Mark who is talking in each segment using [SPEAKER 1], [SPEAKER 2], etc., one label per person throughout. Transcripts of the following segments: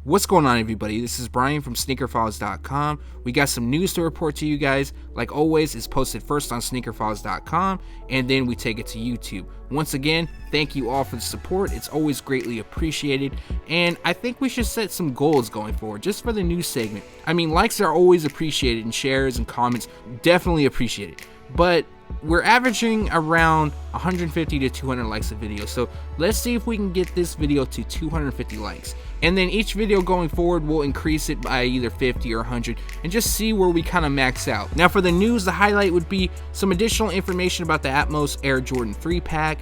[SPEAKER 1] What's going on, everybody? This is Brian from sneakerfiles.com. We got some news to report to you guys. Like always, it's posted first on sneakerfiles.com and then we take it to YouTube. Once again, thank you all for the support. It's always greatly appreciated, and I think we should set some goals going forward just for the news segment. I mean, likes are always appreciated, and shares and comments definitely appreciated, but we're averaging around 150 to 200 likes a video, so let's see if we can get this video to 250 likes, and then each video going forward we'll increase it by either 50 or 100 and just see where we kind of max out. Now for the news, the highlight would be some additional information about the Atmos Air Jordan 3 pack.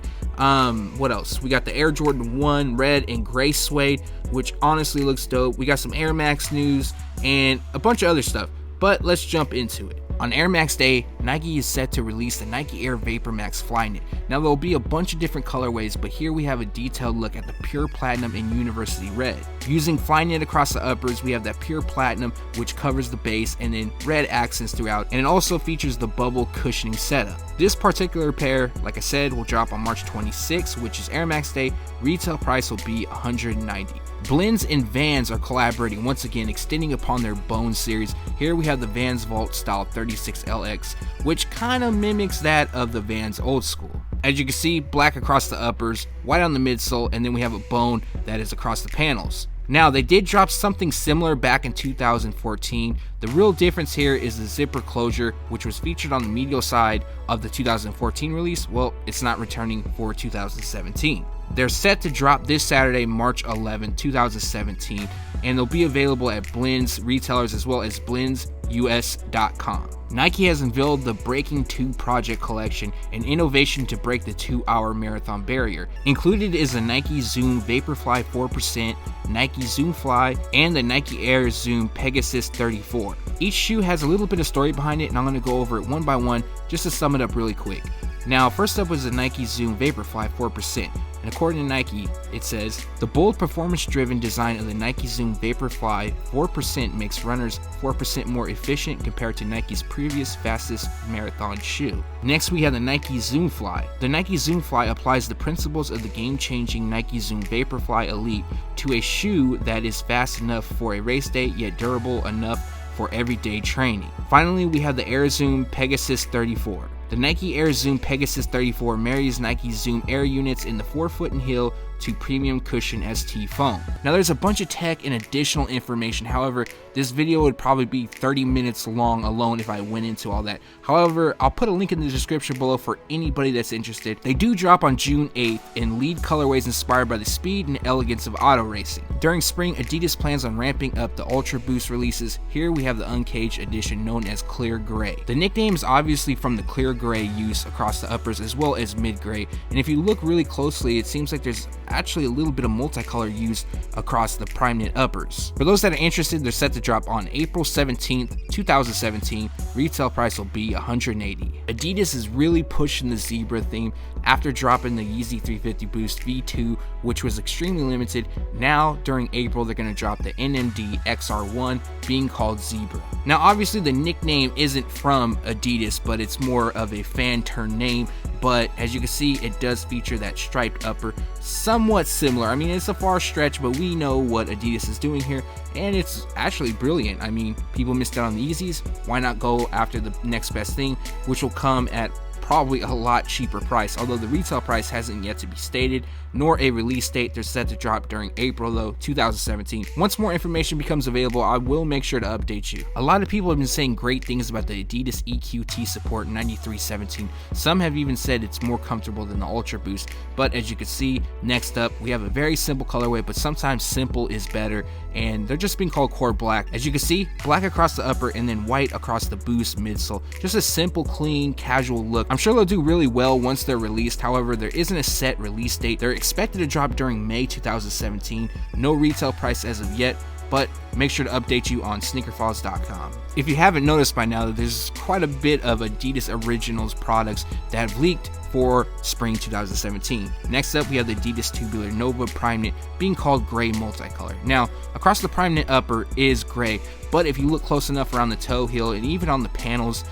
[SPEAKER 1] What else? We got the Air Jordan 1 red and gray suede, which honestly looks dope. We got some Air Max news and a bunch of other stuff, but let's jump into it. On Air Max Day, Nike is set to release the Nike Air VaporMax Flyknit. Now there'll be a bunch of different colorways, but here we have a detailed look at the Pure Platinum and University Red. Using Flyknit across the uppers, we have that Pure Platinum, which covers the base, and then red accents throughout, and it also features the bubble cushioning setup. This particular pair, like I said, will drop on March 26th, which is Air Max Day. Retail price will be $190. Blends and Vans are collaborating once again, extending upon their Bone series. Here we have the Vans Vault Style 36LX, which kind of mimics that of the Vans Old School. As you can see, black across the uppers, white on the midsole, and then we have a bone that is across the panels. Now, they did drop something similar back in 2014. The real difference here is the zipper closure, which was featured on the medial side of the 2014 release. Well, it's not returning for 2017. They're set to drop this Saturday, March 11, 2017, and they'll be available at Blends retailers as well as BlendsUS.com. Nike has unveiled the Breaking 2 Project Collection, an innovation to break the 2-hour marathon barrier. Included is the Nike Zoom Vaporfly 4%, Nike Zoom Fly, and the Nike Air Zoom Pegasus 34. Each shoe has a little bit of story behind it, and I'm going to go over it one by one just to sum it up really quick. Now, first up was the Nike Zoom Vaporfly 4%, and according to Nike, it says, the bold performance-driven design of the Nike Zoom Vaporfly 4% makes runners 4% more efficient compared to Nike's previous fastest marathon shoe. Next, we have the Nike Zoom Fly. The Nike Zoom Fly applies the principles of the game-changing Nike Zoom Vaporfly Elite to a shoe that is fast enough for a race day, yet durable enough for everyday training. Finally, we have the Air Zoom Pegasus 34. The Nike Air Zoom Pegasus 34 marries Nike Zoom Air units in the forefoot and heel to premium cushion ST foam. Now there's a bunch of tech and additional information, however this video would probably be 30 minutes long alone if I went into all that. However, I'll put a link in the description below for anybody that's interested. They do drop on June 8th in lead colorways inspired by the speed and elegance of auto racing. During spring, Adidas plans on ramping up the Ultra Boost releases. Here we have the Uncaged edition known as Clear Gray. The nickname is obviously from the clear gray use across the uppers as well as mid gray, and if you look really closely it seems like there's actually a little bit of multicolor used across the prime knit uppers. For those that are interested, they're set to drop on April 17th, 2017. Retail price will be $180. Adidas is really pushing the zebra theme after dropping the Yeezy 350 Boost V2, which was extremely limited. Now during April they're going to drop the NMD XR1 being called Zebra. Now obviously the nickname isn't from Adidas, but it's more of a fan turn name, but as you can see it does feature that striped upper, somewhat similar. I mean, it's a far stretch, but we know what Adidas is doing here and it's actually brilliant. I mean, people missed out on the Yeezys, why not go after the next best thing, which will come at probably a lot cheaper price, although the retail price hasn't yet to be stated nor a release date. They're set to drop during April though, 2017. Once more information becomes available, I will make sure to update you. A lot of people have been saying great things about the Adidas EQT Support 9317. Some have even said it's more comfortable than the Ultra Boost, but as you can see, next up we have a very simple colorway, but sometimes simple is better, and they're just being called Core Black. As you can see, black across the upper and then white across the Boost midsole. Just a simple, clean, casual look. I'm sure they'll do really well once they're released. However, there isn't a set release date. They're expected to drop during May 2017. No retail price as of yet, but make sure to update you on sneakerfiles.com. If you haven't noticed by now, there's quite a bit of Adidas Originals products that have leaked for spring 2017. Next up, we have the Adidas Tubular Nova Prime Knit being called Gray Multicolor. Now, across the Prime Knit upper is gray, but if you look close enough around the toe heel and even on the panels,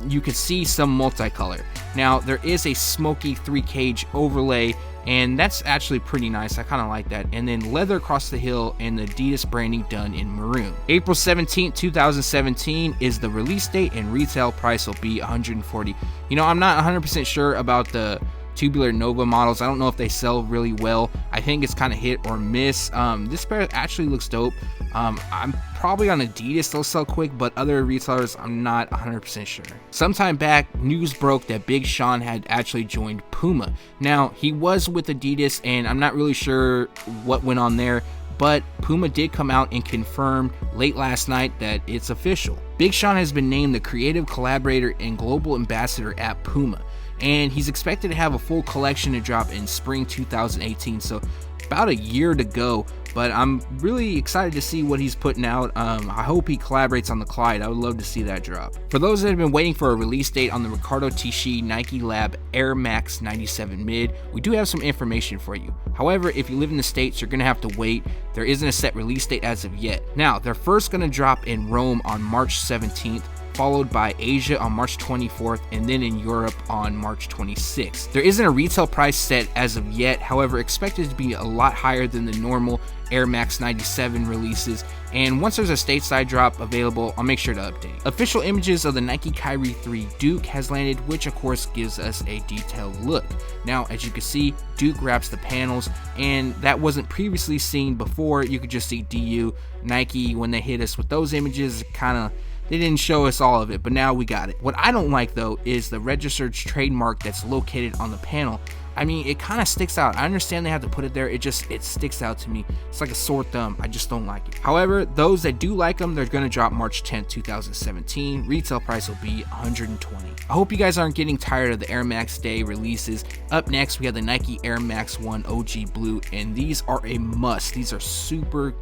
[SPEAKER 1] you can see some multicolor. Now there is a smoky 3-cage overlay, and that's actually pretty nice. I kind of like that. And then leather across the heel and the Adidas branding done in maroon. April 17th, 2017 is the release date, and retail price will be $140. You know, I'm not 100% sure about the Tubular Nova models. I don't know if they sell really well. I think it's kind of hit or miss. This pair actually looks dope. I'm probably on Adidas they'll sell quick, but other retailers I'm not 100% sure. Sometime back, news broke that Big Sean had actually joined Puma. Now, he was with Adidas, and I'm not really sure what went on there, but Puma did come out and confirm late last night that it's official. Big Sean has been named the creative collaborator and global ambassador at Puma, and he's expected to have a full collection to drop in spring 2018, so about a year to go. But I'm really excited to see what he's putting out. I hope he collaborates on the Clyde. I would love to see that drop. For those that have been waiting for a release date on the Riccardo Tisci Nike Lab Air Max 97 Mid, we do have some information for you. However, if you live in the States, you're going to have to wait. There isn't a set release date as of yet. Now, they're first going to drop in Rome on March 17th, followed by Asia on March 24th, and then in Europe on March 26th. There isn't a retail price set as of yet, however, expected to be a lot higher than the normal Air Max 97 releases, and once there's a stateside drop available, I'll make sure to update. Official images of the Nike Kyrie 3 Duke has landed, which of course gives us a detailed look. Now, as you can see, Duke wraps the panels, and that wasn't previously seen before. You could just see DU. Nike, when they hit us with those images, they didn't show us all of it, but now we got it. What I don't like though is the registered trademark that's located on the panel. I mean, it kind of sticks out. I understand they have to put it there. It sticks out to me. It's like a sore thumb. I just don't like it. However, those that do like them, they're going to drop March 10th, 2017. Retail price will be $120. I hope you guys aren't getting tired of the Air Max Day releases. Up next, we have the Nike Air Max 1 OG Blue, and these are a must. These are super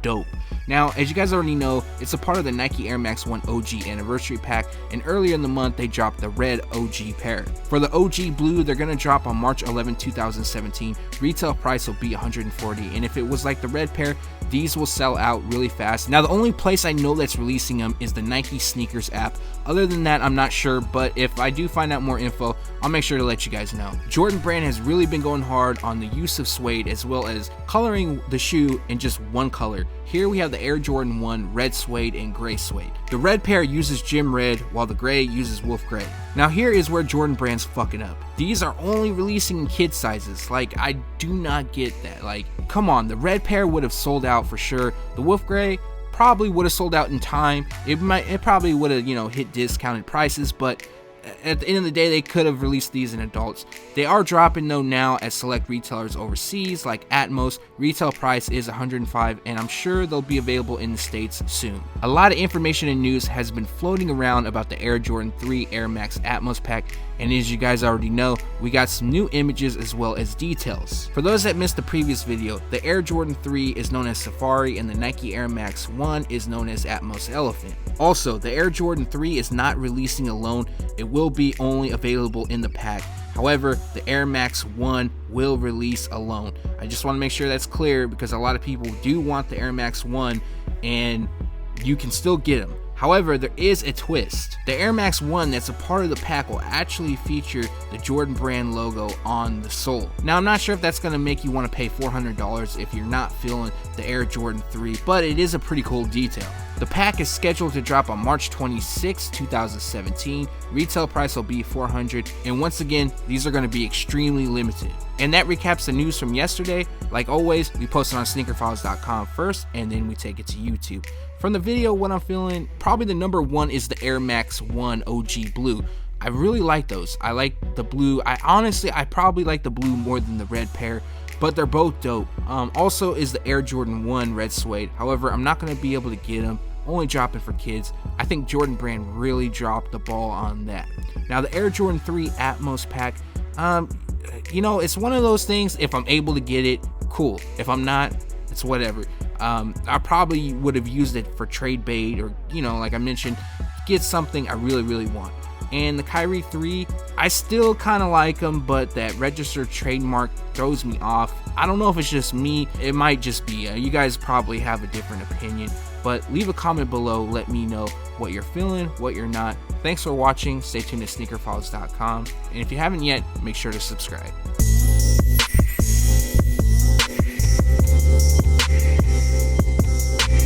[SPEAKER 1] dope. Now, as you guys already know, it's a part of the Nike Air Max 1 OG anniversary pack, and earlier in the month they dropped the red OG pair. For the OG Blue, they're going to drop on March 11, 2017. Retail price will be $140, and if it was like the red pair, these will sell out really fast. Now, the only place I know that's releasing them is the Nike Sneakers app. Other than that, I'm not sure, but if I do find out more info, I'll make sure to let you guys know. Jordan Brand has really been going hard on the use of suede as well as coloring the shoe in just one color. Here we have the Air Jordan 1 red suede and gray suede. The red pair uses gym red while the gray uses wolf gray. Now here is where Jordan Brand's fucking up. These are only releasing in kid sizes. Like, I do not get that. Like, come on, the red pair would have sold out for sure. The wolf gray probably would have sold out in time. It probably would have, hit discounted prices, but at the end of the day, they could have released these in adults. They are dropping though now at select retailers overseas like Atmos. Retail price is $105, and I'm sure they'll be available in the States soon. A lot of information and news has been floating around about the Air Jordan 3 Air Max Atmos pack, and as you guys already know, we got some new images as well as details. For those that missed the previous video, the Air Jordan 3 is known as Safari and the Nike Air Max 1 is known as Atmos Elephant. Also, the Air Jordan 3 is not releasing alone. It will be only available in the pack. However, the Air Max 1 will release alone. I just want to make sure that's clear because a lot of people do want the Air Max 1 and you can still get them. However, there is a twist. The Air Max 1 that's a part of the pack will actually feature the Jordan Brand logo on the sole. Now, I'm not sure if that's going to make you want to pay $400 if you're not feeling the Air Jordan 3, but it is a pretty cool detail. The pack is scheduled to drop on March 26, 2017. Retail price will be $400, and once again, these are going to be extremely limited. And that recaps the news from yesterday. Like always, we post it on sneakerfiles.com first, and then we take it to YouTube. From the video, what I'm feeling, probably the number one is the Air Max 1 OG Blue. I really like those. I like the blue. I probably like the blue more than the red pair, but they're both dope. Also is the Air Jordan 1 red suede. However, I'm not going to be able to get them. Only dropping for kids. I think Jordan Brand really dropped the ball on that. Now, the Air Jordan 3 Atmos pack, it's one of those things. If I'm able to get it, cool. If I'm not, it's whatever. I probably would have used it for trade bait or, like I mentioned, get something I really want. And the Kyrie 3, I still kind of like them, but that registered trademark throws me off. I don't know if it's just me. It might just be. You guys probably have a different opinion. But leave a comment below, let me know what you're feeling, what you're not. Thanks for watching. Stay tuned to sneakerfiles.com. And if you haven't yet, make sure to subscribe.